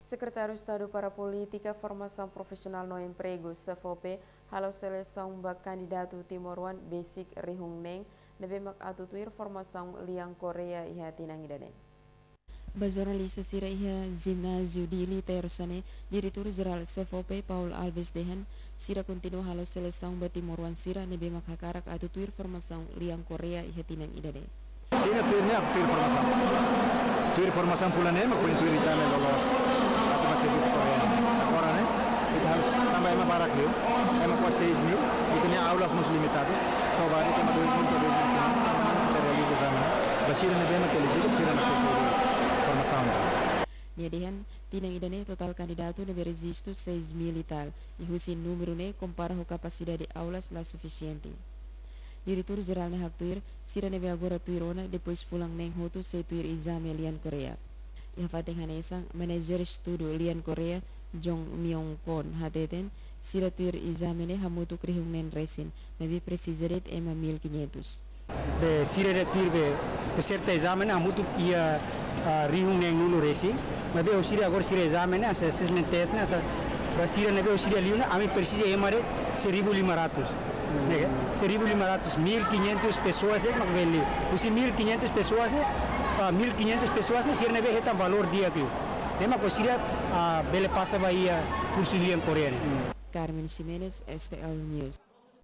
Secretário de Estado para a Política, Formação Profissional no Emprego, CFOP, halo seleção ba candidato Timor-Wan Basic Rihung Neng, nebe mak atutuir formação liang Korea iha tinangidane. Ba jornalista sira iha Gimnasio Dili Terusane, Diretor Geral CFOP Paul Alves Dehan, sira continua halo seleção ba Timor-Wan sira nebe mak hakarak atutuir formação liang Korea iha tinangidane. Sina tuirnya aku tuir formação. Tuir formação fulane, mas foi tuir itame lolos. Atau masih di Korea. Agora, né? Itu harus tambah emang barak liu. Emang kuas 6.000. Itu nih aulas muslim itu. So bari tema 2.000 ke 2.000. Terrealiza sama. Basira ne bema que elegido, sira masih formação. Niadihan, tinang idane total candidato nebe resisto 6.000 e tal. E husin número ne compara ho capacidade de aulas lá suficiente. Diretor Geral ne haktuir, sira nebe agora tuirona depois fulang neng hotu se tuir exame lian Korea. Iha fateng hanesang manager studio lian Korea Jong Myong Kon hateten sira tuir exame ne hamutu krihung nen resin, mebi precisaret ema 1.500. Be sira de tuir be peserta exame na hamutu ia rihung nen nulu resin, mebi o sira agora sira exame na assessment test na sa basira nebe o sira liuna ami precisa emare 1.500. 1.500, 1.500 pessoas né, mas vem os 1.500 pessoas né, 1.500 pessoas né, se não vê reta valor dia aqui, né, mas consiga bele passa vai curso liang Korea. Carmen Ximenez, STL News.